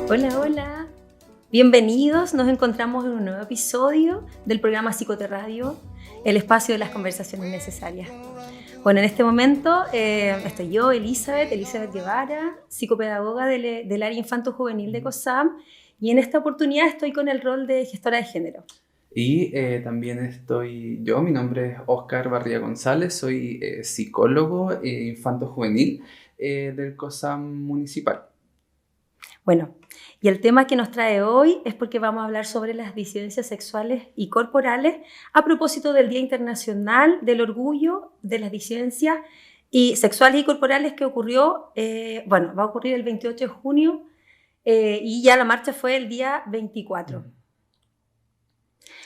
Hola, hola. Bienvenidos. Nos encontramos en un nuevo episodio del programa Psicoterradio, el espacio de las conversaciones necesarias. Bueno, en este momento estoy yo, Elizabeth Guevara, psicopedagoga del área infanto-juvenil de COSAM, y en esta oportunidad estoy con el rol de gestora de género. Y también estoy yo, mi nombre es Óscar Barría González, soy psicólogo infanto-juvenil del COSAM municipal. Bueno, y el tema que nos trae hoy es porque vamos a hablar sobre las disidencias sexuales y corporales a propósito del Día Internacional del Orgullo de las Disidencias Sexuales y Corporales que ocurrió, va a ocurrir el 28 de junio y ya la marcha fue el día 24.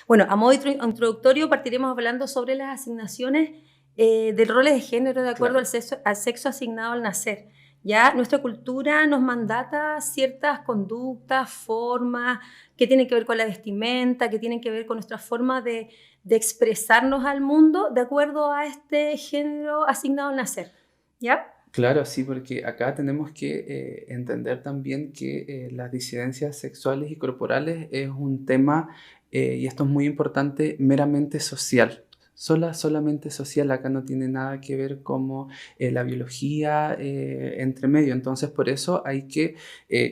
Bueno, a modo introductorio partiremos hablando sobre las asignaciones de roles de género de acuerdo al sexo asignado al nacer. Ya nuestra cultura nos mandata ciertas conductas, formas, que tienen que ver con la vestimenta, que tienen que ver con nuestra forma de expresarnos al mundo de acuerdo a este género asignado al nacer. ¿Ya? Claro, sí, porque acá tenemos que entender también que las disidencias sexuales y corporales es un tema, y esto es muy importante, meramente social. Solamente social, acá no tiene nada que ver como la biología entre medio. Entonces, por eso hay que,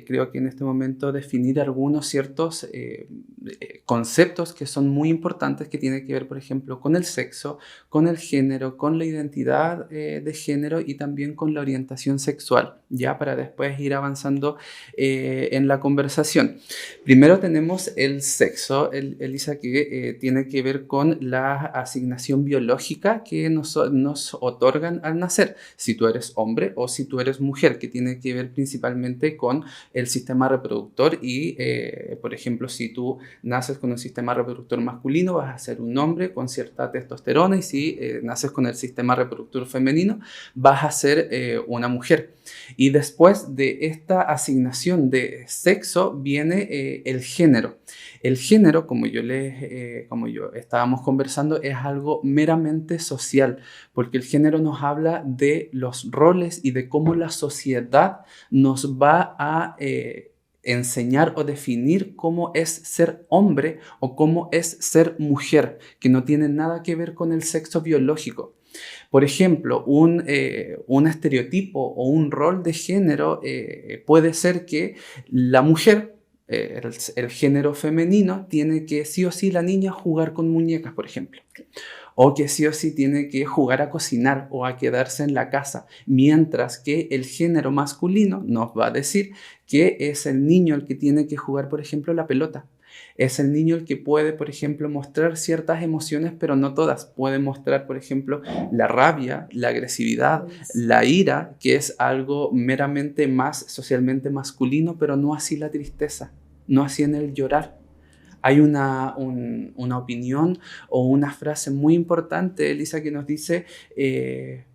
creo que en este momento, definir algunos ciertos conceptos que son muy importantes, que tienen que ver, por ejemplo, con el sexo, con el género, con la identidad de género y también con la orientación sexual, ya para después ir avanzando en la conversación. Primero tenemos el sexo, Elisa, que tiene que ver con la asignación biológica que nos otorgan al nacer, si tú eres hombre o si tú eres mujer, que tiene que ver principalmente con el sistema reproductor y, por ejemplo, si tú naces con un sistema reproductor masculino, vas a ser un hombre con cierta testosterona, y si naces con el sistema reproductor femenino, vas a ser una mujer. Y después de esta asignación de sexo viene el género. El género, como yo estábamos conversando, es algo meramente social, porque el género nos habla de los roles y de cómo la sociedad nos va a enseñar o definir cómo es ser hombre o cómo es ser mujer, que no tiene nada que ver con el sexo biológico. Por ejemplo, un estereotipo o un rol de género puede ser que la mujer, el género femenino, tiene que sí o sí la niña jugar con muñecas, por ejemplo. O que sí o sí tiene que jugar a cocinar o a quedarse en la casa, mientras que el género masculino nos va a decir que es el niño el que tiene que jugar, por ejemplo, la pelota. Es el niño el que puede, por ejemplo, mostrar ciertas emociones, pero no todas. Puede mostrar, por ejemplo, la rabia, la agresividad, la ira, que es algo meramente más socialmente masculino, pero no así la tristeza, no así en el llorar. Hay una opinión o una frase muy importante, Elisa, que nos dice,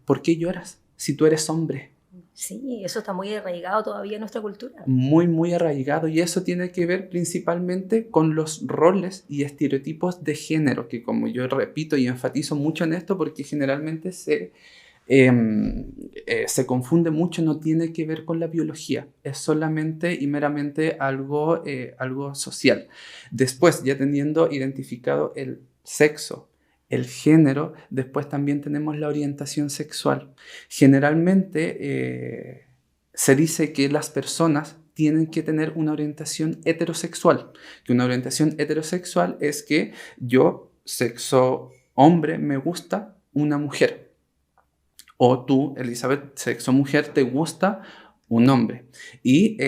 ¿por qué lloras si tú eres hombre? Sí, eso está muy arraigado todavía en nuestra cultura. Muy, muy arraigado, y eso tiene que ver principalmente con los roles y estereotipos de género, que, como yo repito y enfatizo mucho en esto, porque generalmente se confunde mucho, no tiene que ver con la biología, es solamente y meramente algo social. Después, ya teniendo identificado el sexo, el género, después también tenemos la orientación sexual. Generalmente se dice que las personas tienen que tener una orientación heterosexual, que una orientación heterosexual es que yo, sexo hombre, me gusta una mujer. O tú, Elizabeth, sexo mujer, te gusta un hombre. Y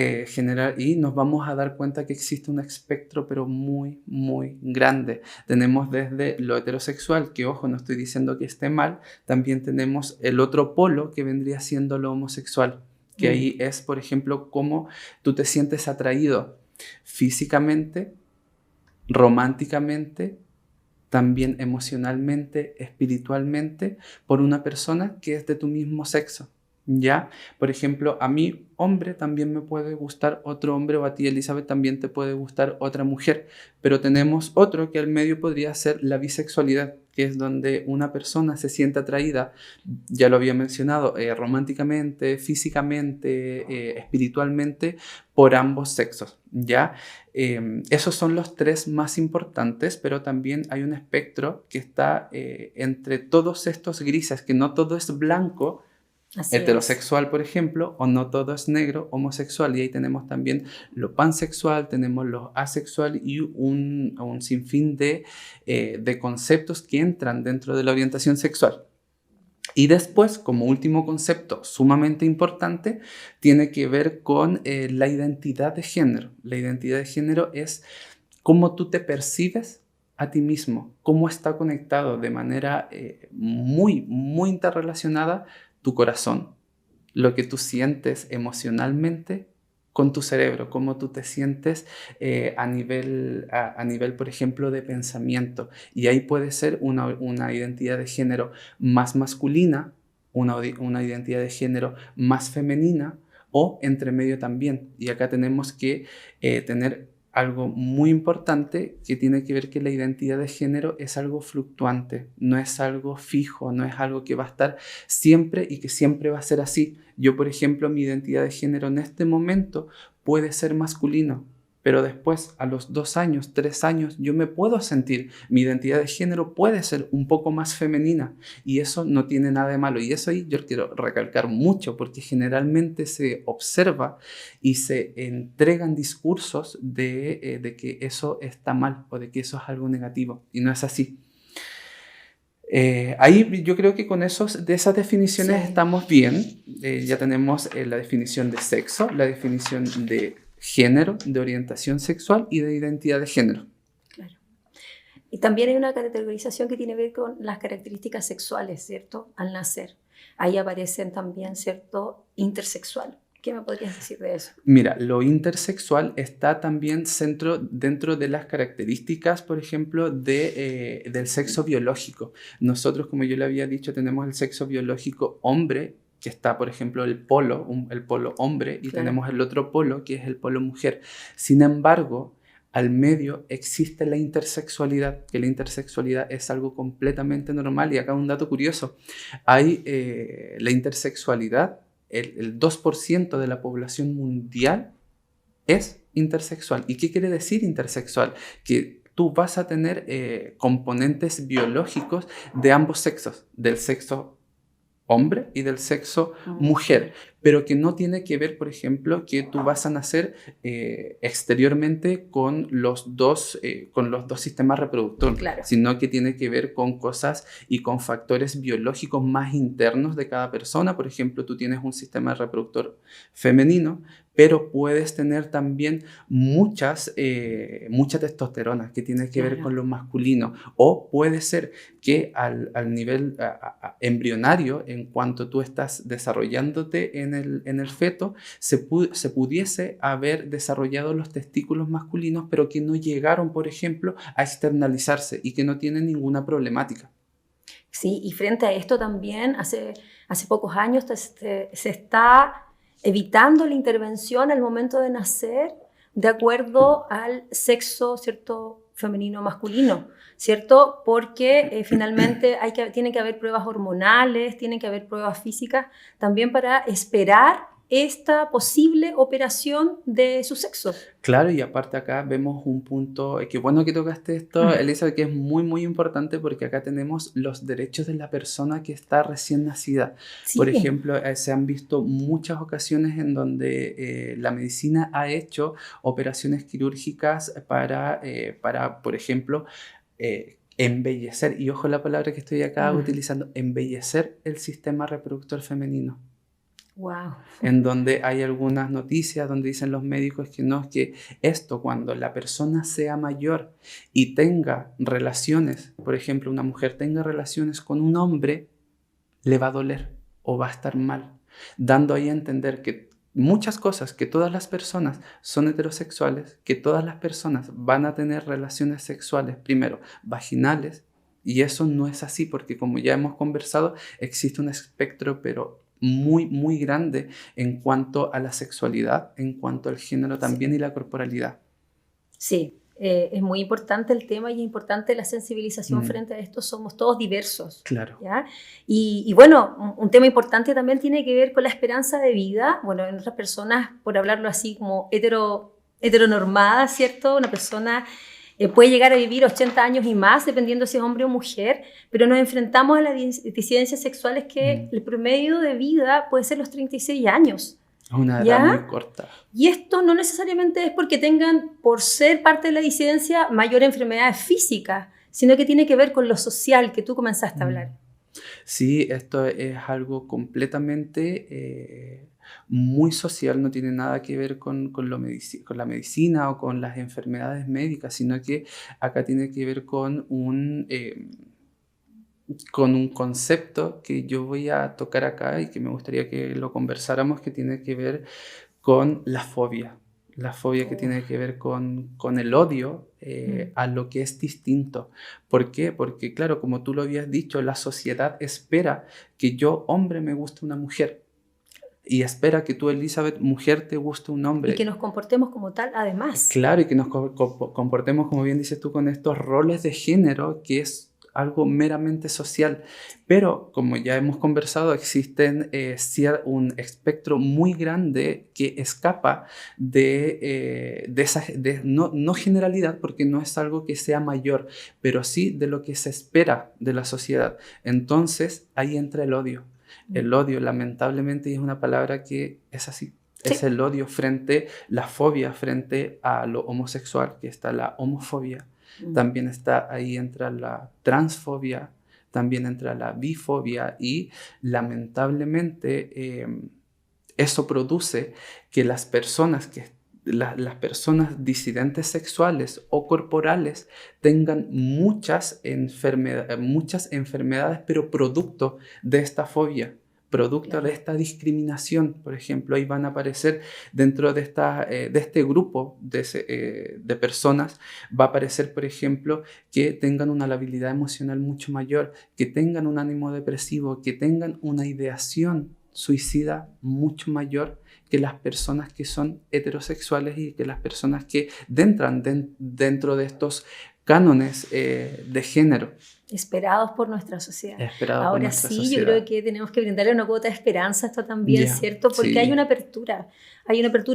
nos vamos a dar cuenta que existe un espectro, pero muy, muy grande. Tenemos desde lo heterosexual, que, ojo, no estoy diciendo que esté mal, también tenemos el otro polo, que vendría siendo lo homosexual, que ahí es, por ejemplo, cómo tú te sientes atraído físicamente, románticamente, también emocionalmente, espiritualmente, por una persona que es de tu mismo sexo. ¿Ya? Por ejemplo, a mí, hombre, también me puede gustar otro hombre, o a ti, Elizabeth, también te puede gustar otra mujer. Pero tenemos otro que al medio podría ser la bisexualidad, que es donde una persona se siente atraída, ya lo había mencionado, románticamente, físicamente, espiritualmente, por ambos sexos, ¿ya? Esos son los tres más importantes, pero también hay un espectro que está entre todos estos grises, que no todo es blanco, Así es. heterosexual, por ejemplo, o no todo es negro, homosexual, y ahí tenemos también lo pansexual, tenemos lo asexual y un sinfín de conceptos que entran dentro de la orientación sexual. Y después, como último concepto sumamente importante, tiene que ver con la identidad de género. La identidad de género es cómo tú te percibes a ti mismo, cómo está conectado de manera muy interrelacionada tu corazón, lo que tú sientes emocionalmente con tu cerebro, cómo tú te sientes a nivel, por ejemplo, de pensamiento. Y ahí puede ser una identidad de género más masculina, una identidad de género más femenina o entre medio también. Y acá tenemos que tener algo muy importante que tiene que ver que la identidad de género es algo fluctuante, no es algo fijo, no es algo que va a estar siempre y que siempre va a ser así. Yo, por ejemplo, mi identidad de género en este momento puede ser masculino, pero después, a los 2 años, 3 años, yo me puedo sentir, mi identidad de género puede ser un poco más femenina y eso no tiene nada de malo. Y eso ahí yo quiero recalcar mucho porque generalmente se observa y se entregan discursos de que eso está mal o de que eso es algo negativo y no es así. Ahí yo creo que con de esas definiciones Sí, estamos bien. Ya tenemos la definición de sexo, la definición de género, de orientación sexual y de identidad de género. claro. Y también hay una categorización que tiene que ver con las características sexuales, ¿cierto? Al nacer. Ahí aparecen también, ¿cierto? Intersexual. ¿Qué me podrías decir de eso? Mira, lo intersexual está también dentro de las características, por ejemplo, del sexo biológico. Nosotros, como yo le había dicho, tenemos el sexo biológico hombre, que está, por ejemplo, el polo hombre, y Claro. tenemos el otro polo, que es el polo mujer. Sin embargo, al medio existe la intersexualidad, que la intersexualidad es algo completamente normal. Y acá un dato curioso, hay la intersexualidad, el 2% de la población mundial es intersexual. ¿Y qué quiere decir intersexual? Que tú vas a tener componentes biológicos de ambos sexos, del sexo hombre y del sexo mujer, pero que no tiene que ver, por ejemplo, que tú vas a nacer exteriormente con los dos sistemas reproductores, Claro. sino que tiene que ver con cosas y con factores biológicos más internos de cada persona. Por ejemplo, tú tienes un sistema reproductor femenino, pero puedes tener también mucha testosterona que tiene que ver Claro. con lo masculino, o puede ser que al nivel embrionario, en cuanto tú estás desarrollándote en el feto, se pudiese haber desarrollado los testículos masculinos, pero que no llegaron, por ejemplo, a externalizarse y que no tienen ninguna problemática. Sí, y frente a esto también, hace pocos años se está evitando la intervención al momento de nacer de acuerdo al sexo, ¿cierto? Femenino o masculino, ¿cierto? Porque finalmente tiene que haber pruebas hormonales, tienen que haber pruebas físicas también para esperar esta posible operación de su sexo. Claro, y aparte acá vemos un punto, qué bueno que tocaste esto, Elisa, que es muy importante porque acá tenemos los derechos de la persona que está recién nacida. Por Sí, ejemplo, se han visto muchas ocasiones en donde la medicina ha hecho operaciones quirúrgicas para por ejemplo, embellecer, y ojo la palabra que estoy acá utilizando, embellecer el sistema reproductor femenino. wow. En donde hay algunas noticias donde dicen los médicos que no, que esto cuando la persona sea mayor y tenga relaciones, por ejemplo, una mujer tenga relaciones con un hombre, le va a doler o va a estar mal, dando ahí a entender que muchas cosas, que todas las personas son heterosexuales, que todas las personas van a tener relaciones sexuales, primero, vaginales, y eso no es así porque como ya hemos conversado, existe un espectro, pero muy, muy grande en cuanto a la sexualidad, en cuanto al género también y la corporalidad. Sí, es muy importante el tema y es importante la sensibilización frente a esto. Somos todos diversos. Claro. ¿Ya? Y bueno, un tema importante también tiene que ver con la esperanza de vida. Bueno, en otras personas, por hablarlo así como heteronormada, ¿cierto? Una persona puede llegar a vivir 80 años y más, dependiendo si es hombre o mujer, pero nos enfrentamos a las disidencias sexuales que el promedio de vida puede ser los 36 años. Una edad muy corta. Y esto no necesariamente es porque tengan, por ser parte de la disidencia, mayor enfermedades físicas, sino que tiene que ver con lo social que tú comenzaste a hablar. Sí, esto es algo completamente muy social, no tiene nada que ver con la medicina o con las enfermedades médicas, sino que acá tiene que ver con un concepto que yo voy a tocar acá y que me gustaría que lo conversáramos, que tiene que ver con la fobia. La fobia que tiene que ver con el odio a lo que es distinto. ¿Por qué? Porque, claro, como tú lo habías dicho, la sociedad espera que yo, hombre, me guste una mujer. Y espera que tú, Elizabeth, mujer, te guste un hombre. Y que nos comportemos como tal, además. Claro, y que nos comportemos, como bien dices tú, con estos roles de género, que es algo meramente social. Pero, como ya hemos conversado, existen un espectro muy grande que escapa de esa, no generalidad, porque no es algo que sea mayor, pero sí de lo que se espera de la sociedad. Entonces, ahí entra el odio. El odio, lamentablemente, es una palabra que es así. Sí. Es el odio la fobia frente a lo homosexual, que está la homofobia. También está ahí, entra la transfobia, también entra la bifobia y lamentablemente eso produce que las personas disidentes sexuales o corporales tengan muchas enfermedades, pero producto de esta fobia, producto de esta discriminación. Por ejemplo, ahí van a aparecer dentro de este grupo de personas, va a aparecer, por ejemplo, que tengan una labilidad emocional mucho mayor, que tengan un ánimo depresivo, que tengan una ideación suicida mucho mayor que las personas que son heterosexuales y que las personas que entran dentro de estos cánones de género. Esperados por nuestra sociedad. Esperados Ahora por nuestra sí, sociedad. yo creo que tenemos que brindarle una cuota de esperanza a esto también, ¿cierto? Porque sí. Hay una apertura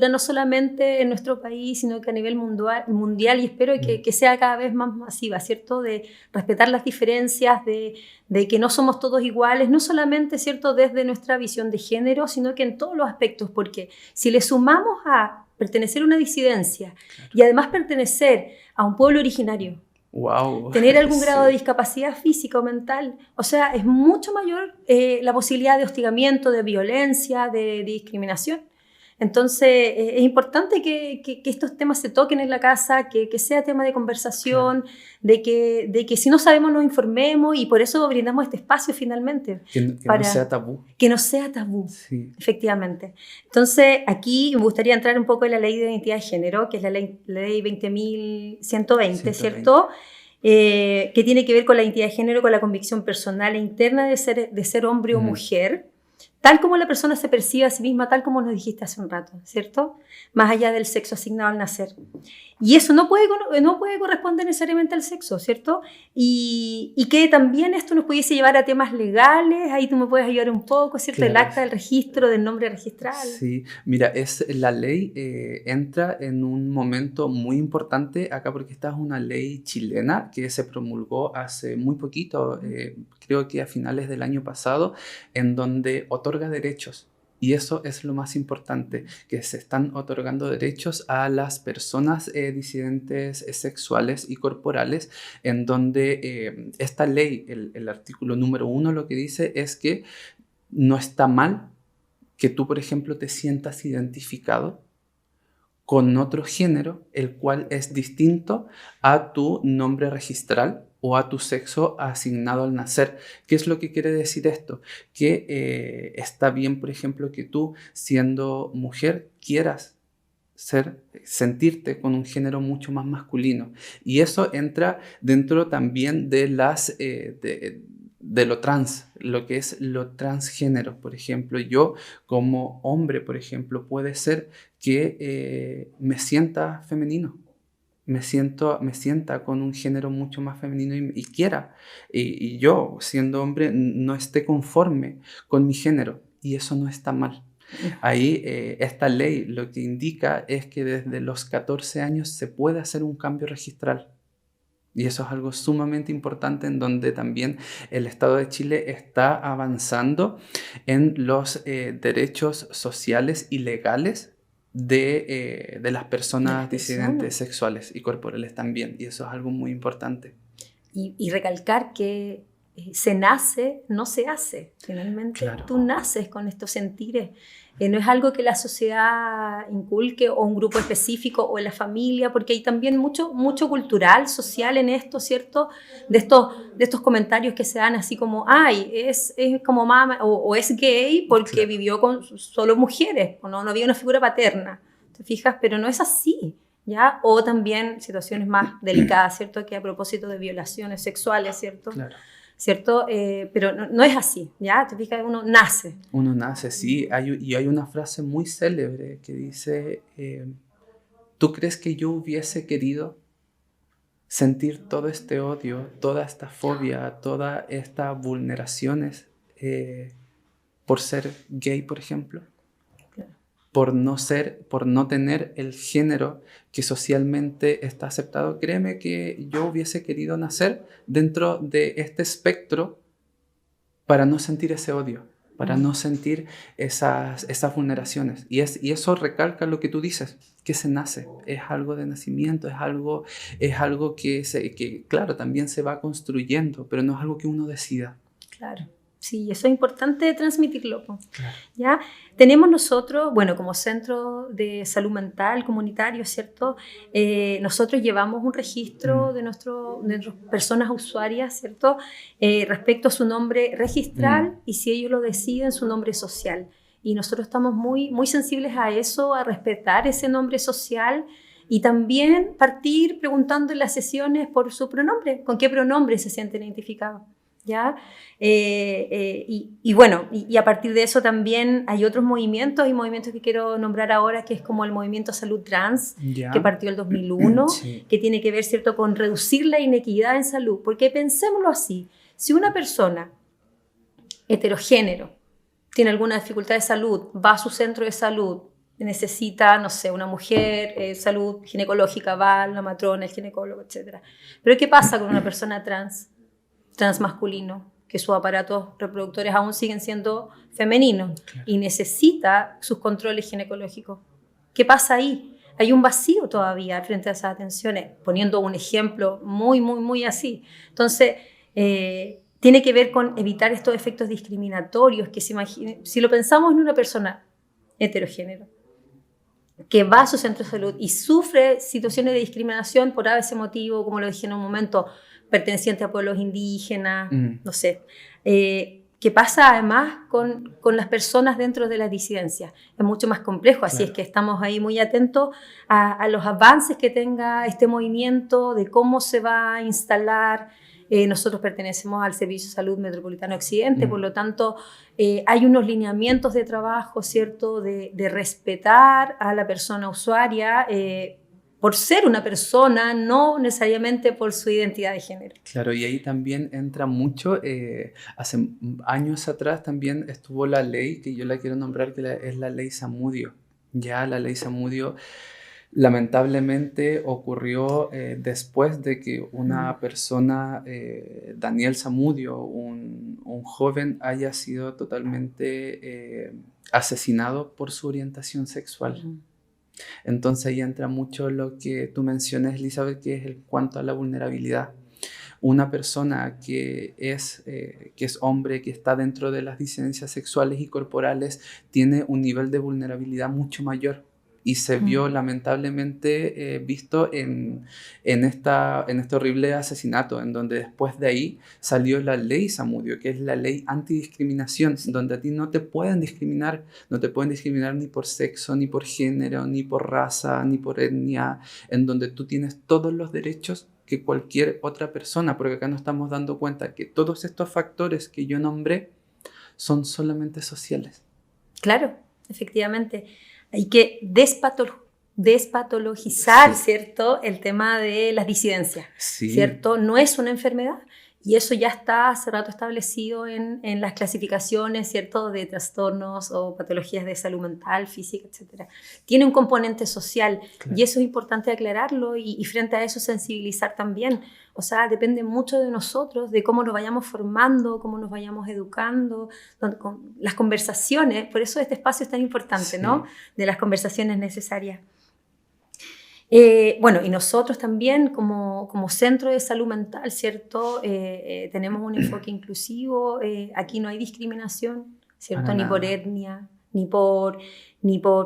no solamente en nuestro país, sino que a nivel mundial y espero que sea cada vez más masiva, ¿cierto? De respetar las diferencias, de que no somos todos iguales, no solamente, ¿cierto? Desde nuestra visión de género, sino que en todos los aspectos, porque si le sumamos a pertenecer a una disidencia y además pertenecer a un pueblo originario, wow, tener algún grado de discapacidad física o mental, o sea, es mucho mayor la posibilidad de hostigamiento, de violencia, de discriminación. Entonces, es importante que estos temas se toquen en la casa, que sea tema de conversación, claro. de que si no sabemos nos informemos y por eso brindamos este espacio finalmente. Que no sea tabú. Que no sea tabú, sí. Efectivamente. Entonces, aquí me gustaría entrar un poco en la Ley de Identidad de Género, que es la ley 20.120, ¿cierto? Que tiene que ver con la identidad de género, con la convicción personal e interna de ser hombre o mujer, tal como la persona se percibe a sí misma, tal como nos dijiste hace un rato, ¿cierto? Más allá del sexo asignado al nacer. Y eso no puede corresponder necesariamente al sexo, ¿cierto? Y que también esto nos pudiese llevar a temas legales, ahí tú me puedes ayudar un poco, ¿cierto? Claro. El acta del registro, del nombre registral. Sí, mira, la ley entra en un momento muy importante acá porque esta es una ley chilena que se promulgó hace muy poquito, creo que a finales del año pasado, en donde otorga derechos. Y eso es lo más importante, que se están otorgando derechos a las personas disidentes sexuales y corporales, en donde esta ley, el artículo número 1, lo que dice es que no está mal que tú, por ejemplo, te sientas identificado con otro género, el cual es distinto a tu nombre registral o a tu sexo asignado al nacer. ¿Qué es lo que quiere decir esto? Que está bien, por ejemplo, que tú, siendo mujer, quieras sentirte con un género mucho más masculino. Y eso entra dentro también de de lo trans, lo que es lo transgénero. Por ejemplo, yo como hombre, por ejemplo, puede ser que me sienta femenino, me sienta con un género mucho más femenino y quiera, y yo siendo hombre no esté conforme con mi género, y eso no está mal. Ahí esta ley lo que indica es que desde los 14 años se puede hacer un cambio registral. Y eso es algo sumamente importante, en donde también el Estado de Chile está avanzando en los derechos sociales y legales de las personas disidentes sexuales y corporales también. Y eso es algo muy importante. Y recalcar que se nace, no se hace. Finalmente, claro, tú naces con estos sentires. No es algo que la sociedad inculque o un grupo específico o en la familia, porque hay también mucho cultural, social en esto, ¿cierto? De estos comentarios que se dan así como, ay, es como mamá o es gay porque claro, vivió con solo mujeres, o no había una figura paterna, ¿te fijas? Pero no es así, ¿ya? O también situaciones más delicadas, ¿cierto? Que a propósito de violaciones sexuales, ¿cierto? Claro. ¿Cierto? Pero no es así, ¿ya? Te fijas, uno nace. Uno nace, sí. Y hay una frase muy célebre que dice, ¿tú crees que yo hubiese querido sentir todo este odio, toda esta fobia, todas estas vulneraciones por ser gay, por ejemplo? Por no tener el género que socialmente está aceptado. Créeme que yo hubiese querido nacer dentro de este espectro para no sentir ese odio, para no sentir esas vulneraciones. Y eso recalca lo que tú dices, que se nace, es algo de nacimiento, es algo que claro, también se va construyendo, pero no es algo que uno decida. Claro. Sí, eso es importante transmitirlo. Claro. ¿Ya? Tenemos nosotros, bueno, como centro de salud mental comunitario, ¿cierto? Nosotros llevamos un registro de nuestras personas usuarias, ¿cierto? Respecto a su nombre registral y si ellos lo deciden, su nombre social. Y nosotros estamos muy sensibles a eso, a respetar ese nombre social y también partir preguntando en las sesiones por su pronombre, con qué pronombre se sienten identificados. ¿Ya? Bueno, y a partir de eso también hay otros movimientos que quiero nombrar ahora, que es como el movimiento Salud Trans, que partió el 2001, sí, que tiene que ver, ¿cierto?, con reducir la inequidad en salud, porque pensémoslo así, si una persona heterogénero tiene alguna dificultad de salud, va a su centro de salud, necesita, no sé, una mujer, salud ginecológica, va a la matrona, el ginecólogo, etc. Pero ¿qué pasa con una persona transmasculino, que sus aparatos reproductores aún siguen siendo femeninos, claro, y necesita sus controles ginecológicos? ¿Qué pasa ahí? Hay un vacío todavía frente a esas atenciones, poniendo un ejemplo muy así. Entonces, tiene que ver con evitar estos efectos discriminatorios que si lo pensamos en una persona heterogénero que va a su centro de salud y sufre situaciones de discriminación por ese motivo, como lo dije en un momento, perteneciente a pueblos indígenas, no sé. ¿Qué pasa además con las personas dentro de la disidencia? Es mucho más complejo, así claro, es que estamos ahí muy atentos a los avances que tenga este movimiento, de cómo se va a instalar. Nosotros pertenecemos al Servicio de Salud Metropolitano Occidente, por lo tanto hay unos lineamientos de trabajo, ¿cierto?, de respetar a la persona usuaria, por ser una persona, no necesariamente por su identidad de género. Claro, y ahí también entra mucho, hace años atrás también estuvo la ley, que yo la quiero nombrar, que es la ley Zamudio. Ya la ley Zamudio lamentablemente ocurrió después de que una persona, Daniel Zamudio, un joven, haya sido totalmente asesinado por su orientación sexual. Entonces ahí entra mucho lo que tú mencionas, Elizabeth, que es en cuanto a la vulnerabilidad. Una persona que es hombre, que está dentro de las disidencias sexuales y corporales, tiene un nivel de vulnerabilidad mucho mayor. y se vio lamentablemente visto en este horrible asesinato, en donde después de ahí salió la ley Zamudio, que es la ley antidiscriminación, donde a ti no te pueden discriminar ni por sexo, ni por género, ni por raza, ni por etnia, en donde tú tienes todos los derechos que cualquier otra persona, porque acá nos estamos dando cuenta que todos estos factores que yo nombré son solamente sociales. Claro, efectivamente. Hay que despatologizar, Sí. ¿cierto? El tema de las disidencias, Sí. ¿cierto? No es una enfermedad y eso ya está hace rato establecido en las clasificaciones, ¿cierto? De trastornos o patologías de salud mental, física, etc. Tiene un componente social. Claro. Y eso es importante aclararlo y frente a eso sensibilizar también. O sea, depende mucho de nosotros, de cómo nos vayamos formando, cómo nos vayamos educando, con las conversaciones. Por eso este espacio es tan importante, sí, ¿no? De las conversaciones necesarias. Bueno, y nosotros también como centro de salud mental, ¿cierto? Tenemos un enfoque inclusivo, aquí no hay discriminación, ¿cierto? Ni por etnia, ni por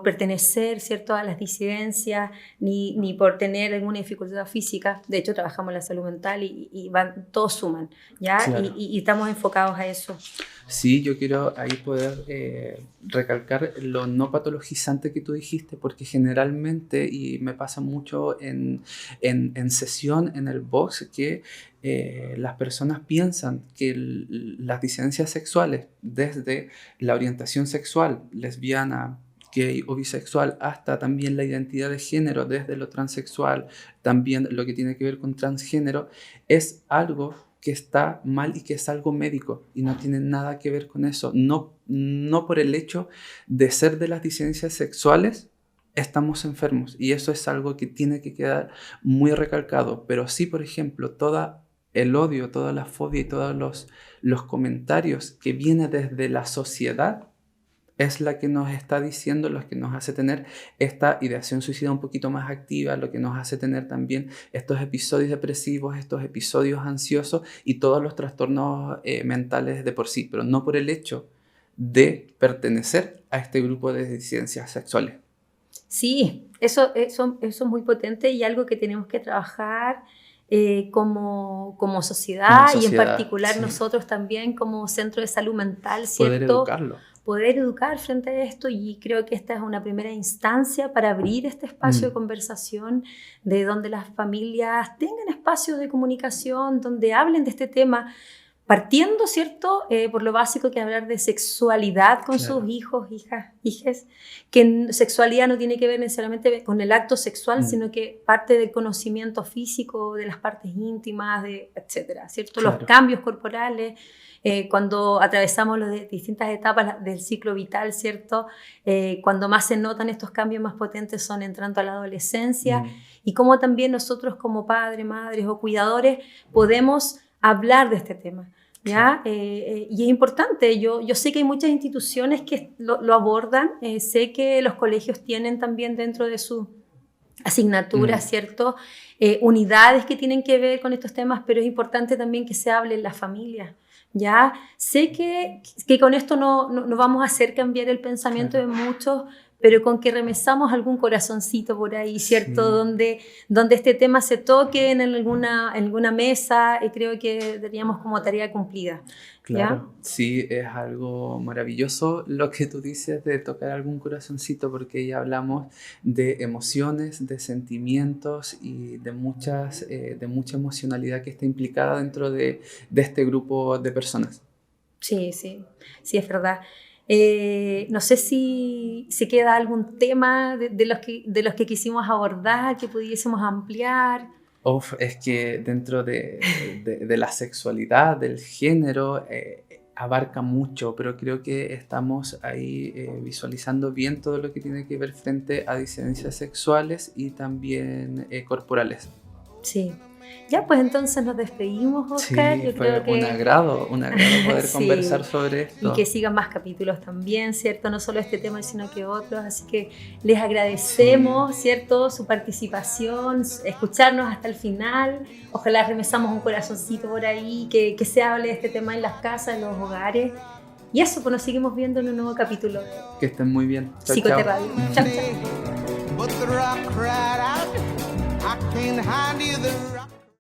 pertenecer, ¿cierto? A las disidencias, ni por tener alguna dificultad física. De hecho, trabajamos en la salud mental y todos suman, ¿ya? Claro. Y estamos enfocados a eso. Sí, yo quiero ahí poder recalcar lo no patologizante que tú dijiste, porque generalmente, y me pasa mucho en sesión, en el box, que las personas piensan que las disidencias sexuales, desde la orientación sexual, lesbiana, gay o bisexual, hasta también la identidad de género, desde lo transexual, también lo que tiene que ver con transgénero, es algo que está mal y que es algo médico y no tiene nada que ver con eso. No por el hecho de ser de las disidencias sexuales estamos enfermos, y eso es algo que tiene que quedar muy recalcado. Pero sí, por ejemplo, todo el odio, toda la fobia y todos los comentarios que vienen desde la sociedad es la que nos está diciendo, lo que nos hace tener esta ideación suicida un poquito más activa, lo que nos hace tener también estos episodios depresivos, estos episodios ansiosos y todos los trastornos mentales de por sí, pero no por el hecho de pertenecer a este grupo de disidencias sexuales. Sí, eso es muy potente y algo que tenemos que trabajar como sociedad, y en particular sí, nosotros también como centro de salud mental, ¿cierto? Poder educarlo. Poder educar frente a esto, y creo que esta es una primera instancia para abrir este espacio de conversación, de donde las familias tengan espacios de comunicación, donde hablen de este tema, partiendo, ¿cierto? Por lo básico, que hablar de sexualidad con sus hijos, hijes, que sexualidad no tiene que ver necesariamente con el acto sexual, sino que parte del conocimiento físico, de las partes íntimas, etcétera, ¿cierto? Claro. Los cambios corporales, cuando atravesamos las distintas etapas del ciclo vital, ¿cierto? Cuando más se notan estos cambios más potentes son entrando a la adolescencia, y cómo también nosotros como padres, madres o cuidadores podemos hablar de este tema, ¿ya? Y es importante, yo sé que hay muchas instituciones que lo abordan, sé que los colegios tienen también dentro de su asignaturas, ¿cierto? Unidades que tienen que ver con estos temas, pero es importante también que se hable en las familias. Ya sé que con esto no vamos a hacer cambiar el pensamiento de muchos, pero con que remesamos algún corazoncito por ahí, ¿cierto? Sí. Donde este tema se toque en alguna mesa, creo que teníamos como tarea cumplida. Claro, ¿ya? Sí, es algo maravilloso lo que tú dices de tocar algún corazoncito, porque ya hablamos de emociones, de sentimientos y de mucha emocionalidad que está implicada dentro de este grupo de personas. Sí, es verdad. No sé si queda algún tema de los que quisimos abordar, que pudiésemos ampliar. Es que dentro de la sexualidad, del género, abarca mucho, pero creo que estamos ahí visualizando bien todo lo que tiene que ver frente a disidencias sexuales y también corporales. Sí. Ya, pues entonces nos despedimos, Oscar. Sí, fue un agrado poder conversar sobre esto. Y que sigan más capítulos también, ¿cierto? No solo este tema, sino que otros. Así que les agradecemos, ¿cierto? Su participación, escucharnos hasta el final. Ojalá remesamos un corazoncito por ahí, que se hable de este tema en las casas, en los hogares. Y eso, pues nos seguimos viendo en un nuevo capítulo. Que estén muy bien. Psicoterradio. Chao, chao. But the rock cried out, I can't hide you, the rock.